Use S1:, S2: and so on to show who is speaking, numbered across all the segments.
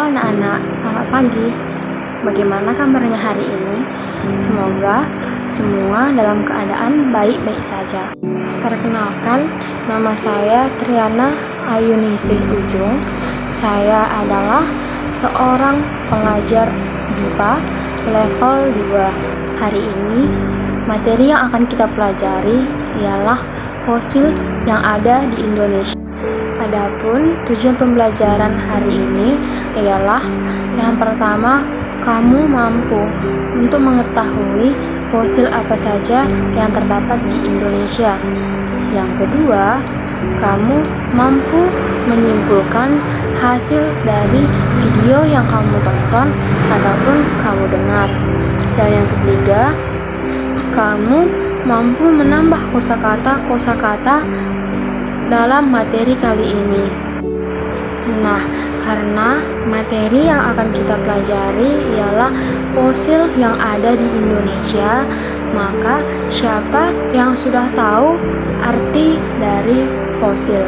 S1: Halo anak-anak, selamat pagi. Bagaimana kabarnya hari ini? Semoga semua dalam keadaan baik-baik saja. Perkenalkan, nama saya Triana Ayuningsih Ujung. Saya adalah seorang pengajar MIPA level 2. Hari ini, materi yang akan kita pelajari ialah fosil yang ada di Indonesia. Adapun tujuan pembelajaran hari ini ialah yang pertama, kamu mampu untuk mengetahui fosil apa saja yang terdapat di Indonesia. Yang kedua, kamu mampu menyimpulkan hasil dari video yang kamu tonton ataupun kamu dengar. Dan yang ketiga, kamu mampu menambah kosakata dalam materi kali ini. Nah, karena materi yang akan kita pelajari ialah fosil yang ada di Indonesia, maka siapa yang sudah tahu arti dari fosil?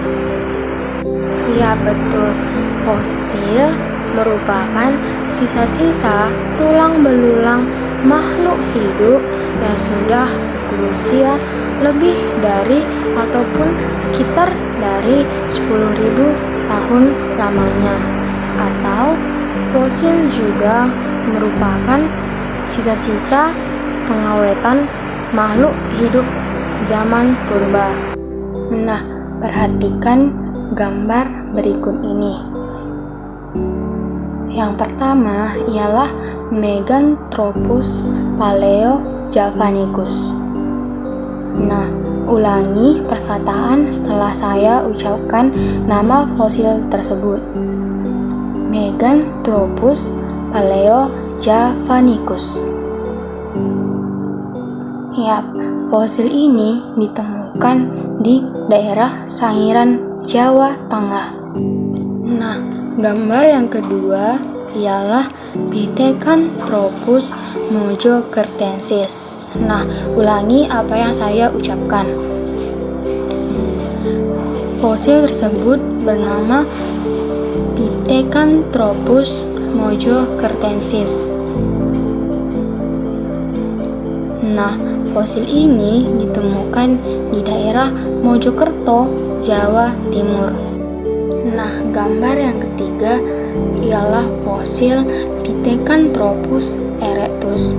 S1: Ya betul, fosil merupakan sisa-sisa tulang belulang makhluk hidup yang sudah berusia lebih dari ataupun sekitar dari 10.000 tahun lamanya. Atau fosil juga merupakan sisa-sisa pengawetan makhluk hidup zaman purba. Nah, perhatikan gambar berikut ini. Yang pertama ialah Meganthropus paleojavanicus. Nah, ulangi perkataan setelah saya ucapkan nama fosil tersebut. Meganthropus paleojavanicus. Yap, fosil ini ditemukan di daerah Sangiran, Jawa Tengah. Nah, gambar yang kedua ialah Pithecanthropus mojokertensis. Nah, ulangi apa yang saya ucapkan. Fosil tersebut bernama Pithecanthropus mojokertensis. Nah, fosil ini ditemukan di daerah Mojokerto, Jawa Timur. Nah, gambar yang ketiga ialah fosil Pithecanthropus erectus.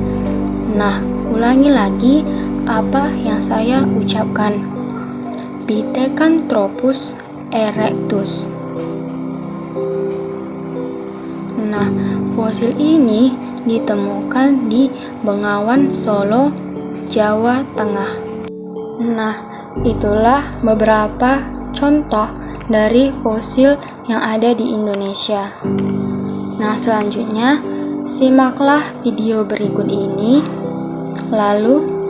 S1: Nah, ulangi lagi apa yang saya ucapkan. Pithecanthropus erectus. Nah, fosil ini ditemukan di Bengawan Solo, Jawa Tengah. Nah, itulah beberapa contoh dari fosil yang ada di Indonesia. Nah, selanjutnya simaklah video berikut ini, lalu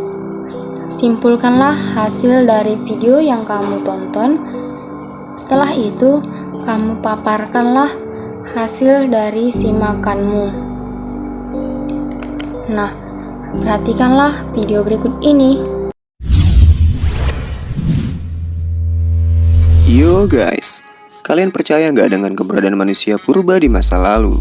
S1: simpulkanlah hasil dari video yang kamu tonton. Setelah itu, kamu paparkanlah hasil dari simakanmu. Nah, perhatikanlah video berikut ini.
S2: Yo guys, kalian percaya nggak dengan keberadaan manusia purba di masa lalu?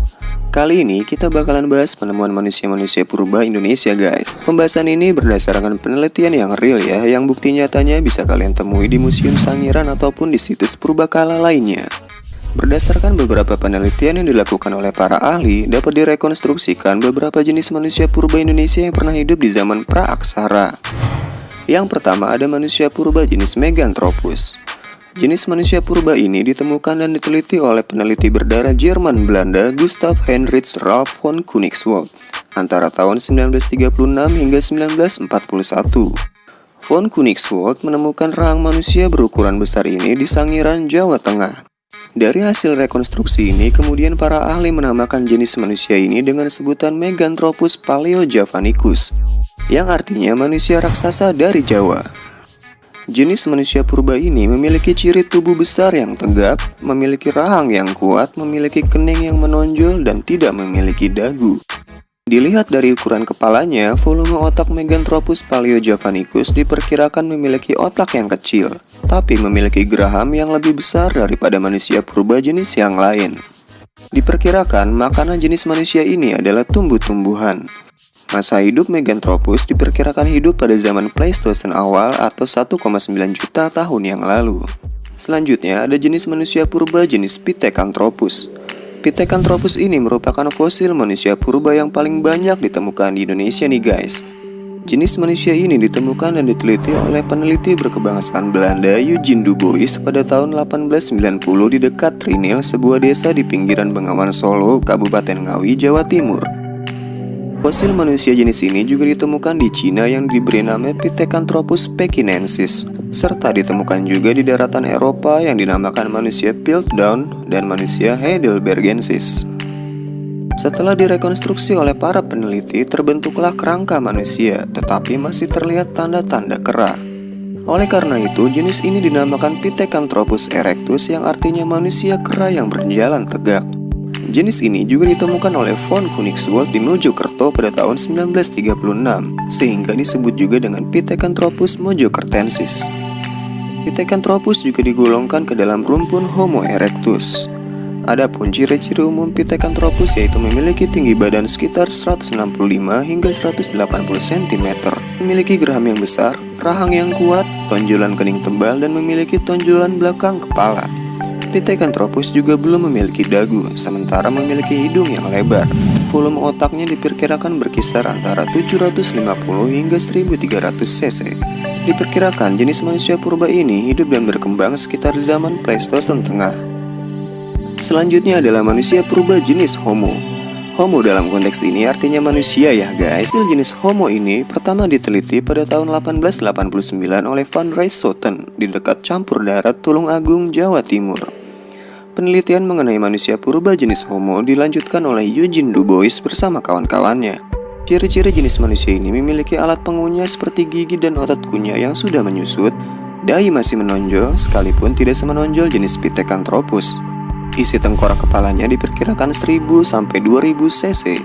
S2: Kali ini kita bakalan bahas penemuan manusia-manusia purba Indonesia guys. Pembahasan ini berdasarkan penelitian yang real ya, yang bukti nyatanya bisa kalian temui di Museum Sangiran ataupun di situs purbakala lainnya. Berdasarkan beberapa penelitian yang dilakukan oleh para ahli, dapat direkonstruksikan beberapa jenis manusia purba Indonesia yang pernah hidup di zaman pra-aksara. Yang pertama ada manusia purba jenis Meganthropus. Jenis manusia purba ini ditemukan dan diteliti oleh peneliti berdarah Jerman Belanda Gustav Heinrich Ralph von Koenigswald antara tahun 1936 hingga 1941. Von Koenigswald menemukan rahang manusia berukuran besar ini di Sangiran, Jawa Tengah. Dari hasil rekonstruksi ini, kemudian para ahli menamakan jenis manusia ini dengan sebutan Meganthropus paleojavanicus, yang artinya manusia raksasa dari Jawa. Jenis manusia purba ini memiliki ciri tubuh besar yang tegap, memiliki rahang yang kuat, memiliki kening yang menonjol, dan tidak memiliki dagu. Dilihat dari ukuran kepalanya, volume otak Meganthropus paleojavanicus diperkirakan memiliki otak yang kecil, tapi memiliki geraham yang lebih besar daripada manusia purba jenis yang lain. Diperkirakan makanan jenis manusia ini adalah tumbuh-tumbuhan. Masa hidup Meganthropus diperkirakan hidup pada zaman Pleistosen awal atau 1,9 juta tahun yang lalu. Selanjutnya ada jenis manusia purba jenis Pithecanthropus. Pithecanthropus ini merupakan fosil manusia purba yang paling banyak ditemukan di Indonesia nih guys. Jenis manusia ini ditemukan dan diteliti oleh peneliti berkebangsaan Belanda Eugene Dubois pada tahun 1890 di dekat Trinil, sebuah desa di pinggiran Bengawan Solo, Kabupaten Ngawi, Jawa Timur. Fosil manusia jenis ini juga ditemukan di Cina yang diberi nama Pithecanthropus pekinensis, serta ditemukan juga di daratan Eropa yang dinamakan manusia Piltdown dan manusia Heidelbergensis. Setelah direkonstruksi oleh para peneliti, terbentuklah kerangka manusia, tetapi masih terlihat tanda-tanda kera. Oleh karena itu, jenis ini dinamakan Pithecanthropus erectus yang artinya manusia kera yang berjalan tegak. Jenis ini juga ditemukan oleh von Koenigswald di Mojokerto pada tahun 1936, sehingga disebut juga dengan Pithecanthropus mojokertensis. Pithecanthropus juga digolongkan ke dalam rumpun Homo erectus. Adapun ciri-ciri umum Pithecanthropus yaitu memiliki tinggi badan sekitar 165 hingga 180 cm, memiliki geraham yang besar, rahang yang kuat, tonjolan kening tebal, dan memiliki tonjolan belakang kepala. Pithecanthropus juga belum memiliki dagu, sementara memiliki hidung yang lebar. Volume otaknya diperkirakan berkisar antara 750 hingga 1300 cc. Diperkirakan jenis manusia purba ini hidup dan berkembang sekitar zaman Pleistosen Tengah. Selanjutnya adalah manusia purba jenis Homo. Homo dalam konteks ini artinya manusia ya guys. Fosil jenis Homo ini pertama diteliti pada tahun 1889 oleh Van Rieschoten di dekat campur darat Tulung Agung, Jawa Timur. Penelitian mengenai manusia purba jenis Homo dilanjutkan oleh Eugene Dubois bersama kawan-kawannya. Ciri-ciri jenis manusia ini memiliki alat pengunyah seperti gigi dan otot kunyah yang sudah menyusut, dahi masih menonjol sekalipun tidak semenonjol jenis Pithecanthropus. Isi tengkorak kepalanya diperkirakan 1000 sampai 2000 cc.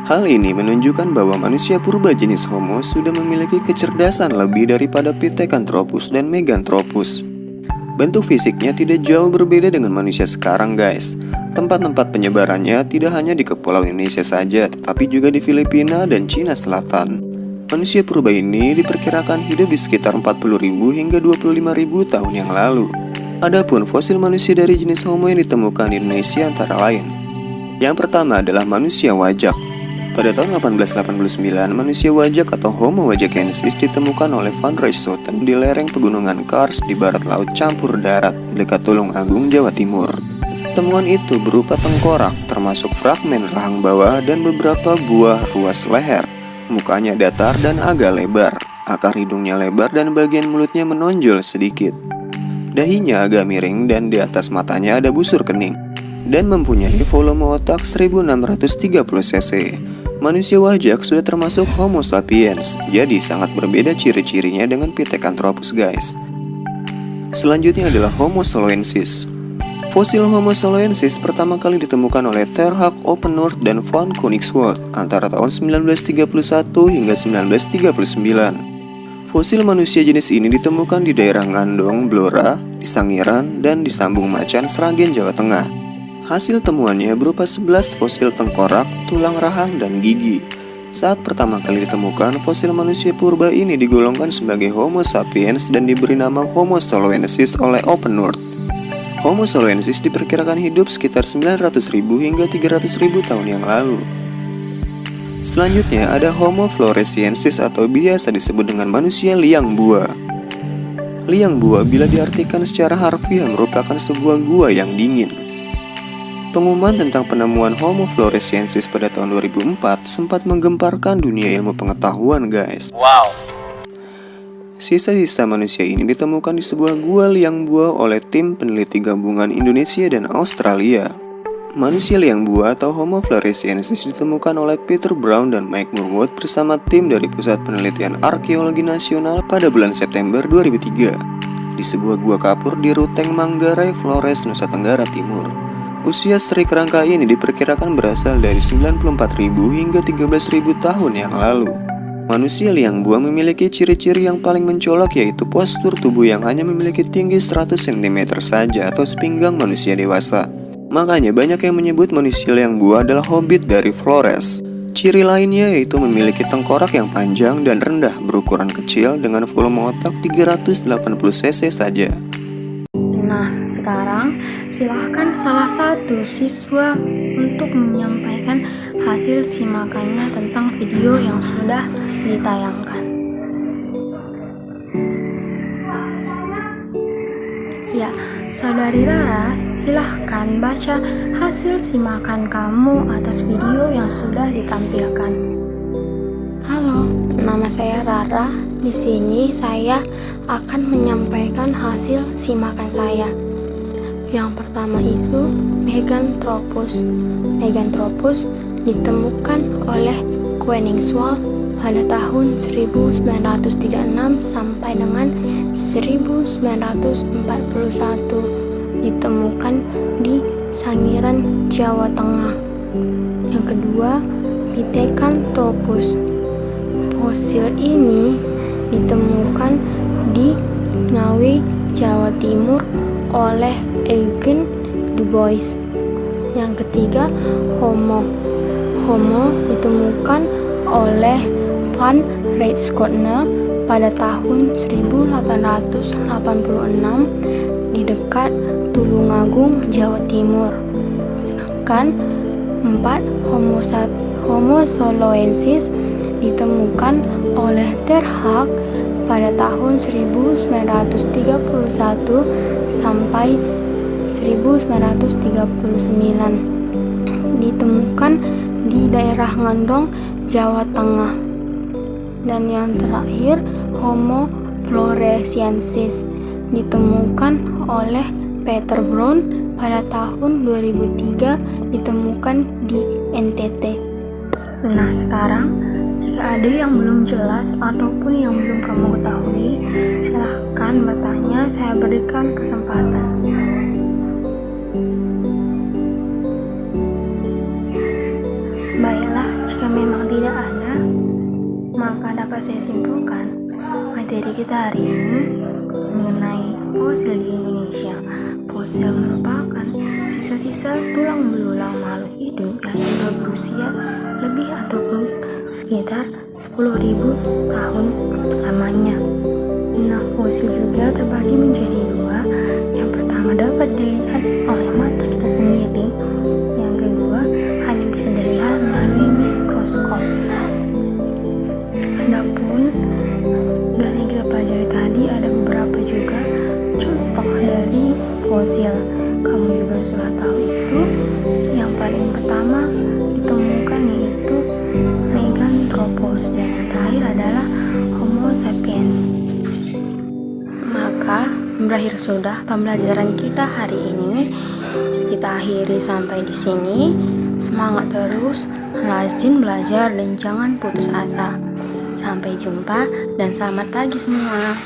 S2: Hal ini menunjukkan bahwa manusia purba jenis Homo sudah memiliki kecerdasan lebih daripada Pithecanthropus dan Meganthropus. Bentuk fisiknya tidak jauh berbeda dengan manusia sekarang guys. Tempat-tempat penyebarannya tidak hanya di Kepulauan Indonesia saja, tetapi juga di Filipina dan Cina Selatan. Manusia purba ini diperkirakan hidup di sekitar 40.000 hingga 25.000 tahun yang lalu. Adapun fosil manusia dari jenis Homo yang ditemukan di Indonesia antara lain. Yang pertama adalah manusia wajak. Pada tahun 1889, manusia wajak atau Homo wajakensis ditemukan oleh Van Rieschoten di lereng pegunungan Kars di barat laut campur darat dekat Tulung Agung, Jawa Timur. Temuan itu berupa tengkorak, termasuk fragmen rahang bawah dan beberapa buah ruas leher. Mukanya datar dan agak lebar, akar hidungnya lebar dan bagian mulutnya menonjol sedikit. Dahinya agak miring dan di atas matanya ada busur kening, dan mempunyai volume otak 1630 cc. Manusia wajak sudah termasuk Homo sapiens, jadi sangat berbeda ciri-cirinya dengan Pithecanthropus guys. Selanjutnya adalah Homo soloensis. Fosil Homo soloensis pertama kali ditemukan oleh Terhak Oppenort dan von Koenigswald antara tahun 1931 hingga 1939. Fosil manusia jenis ini ditemukan di daerah Ngandong, Blora, di Sangiran, dan di Sambung Macan, Sragen, Jawa Tengah. Hasil temuannya berupa 11 fosil tengkorak, tulang rahang, dan gigi. Saat pertama kali ditemukan, fosil manusia purba ini digolongkan sebagai Homo sapiens dan diberi nama Homo soloensis oleh Oppenort. Homo soloensis diperkirakan hidup sekitar 900.000 hingga 300.000 tahun yang lalu. Selanjutnya ada Homo floresiensis atau biasa disebut dengan manusia liang bua. Liang bua bila diartikan secara harfiah merupakan sebuah gua yang dingin. Pengumuman tentang penemuan Homo floresiensis pada tahun 2004 sempat menggemparkan dunia ilmu pengetahuan guys. Wow. Sisa-sisa manusia ini ditemukan di sebuah gua liang bua oleh tim peneliti gabungan Indonesia dan Australia. Manusia liang bua atau Homo floresiensis ditemukan oleh Peter Brown dan Mike Murwood bersama tim dari Pusat Penelitian Arkeologi Nasional pada bulan September 2003 di sebuah gua kapur di Ruteng, Manggarai, Flores, Nusa Tenggara Timur. Usia seri kerangka ini diperkirakan berasal dari 94.000 hingga 13.000 tahun yang lalu. Manusia liang bua memiliki ciri-ciri yang paling mencolok yaitu postur tubuh yang hanya memiliki tinggi 100 cm saja atau sepinggang manusia dewasa. Makanya banyak yang menyebut manusia liang buah adalah hobbit dari Flores. Ciri lainnya yaitu memiliki tengkorak yang panjang dan rendah berukuran kecil dengan volume otak 380 cc saja.
S1: Nah, sekarang silahkan salah satu siswa untuk menyampaikan hasil simakannya tentang video yang sudah ditayangkan. Ya, Saudari Rara, silahkan baca hasil simakan kamu atas video yang sudah ditampilkan. Halo, nama saya Rara. Di sini saya akan menyampaikan hasil simakan saya. Yang pertama itu Meganthropus. Meganthropus ditemukan oleh Koenigswald pada tahun 1936 sampai dengan 1941, ditemukan di Sangiran, Jawa Tengah. Yang kedua, Pithecanthropus. Fosil ini ditemukan di Ngawi, Jawa Timur oleh Eugene Dubois. Yang ketiga, Homo. Homo ditemukan oleh Van Rijtschotne pada tahun 1886 di dekat Tulungagung, Jawa Timur. Sedangkan 4, Homo soloensis ditemukan oleh Terhag pada tahun 1931 sampai 1939, ditemukan di daerah Ngandong, Jawa Tengah. Dan yang terakhir, Homo floresiensis ditemukan oleh Peter Brown pada tahun 2003, ditemukan di NTT. Nah, sekarang jika ada yang belum jelas ataupun yang belum kamu ketahui, silahkan bertanya, saya berikan kesempatan. Baiklah, jika memang tidak ada, maka dapat saya simpulkan materi kita hari ini mengenai fosil di Indonesia. Fosil merupakan sisa-sisa tulang belulang makhluk hidup yang sudah berusia lebih ataupun sekitar 10.000 tahun lamanya. Nah, fosil juga terbagi menjadi dua. Yang pertama dapat dilihat oleh mata kita sendiri. Yang kedua hanya bisa dilihat melalui mikroskop. Adapun dari yang kita pelajari tadi ada beberapa juga contoh dari fosil. Kamu juga sudah tahu itu. Yang paling pertama ditemukan yaitu Meganthropus dan yang terakhir adalah Homo sapiens. Maka berakhir sudah pembelajaran kita hari ini. Kita akhiri sampai di sini. Semangat terus, rajin belajar dan jangan putus asa. Sampai jumpa dan selamat pagi semua.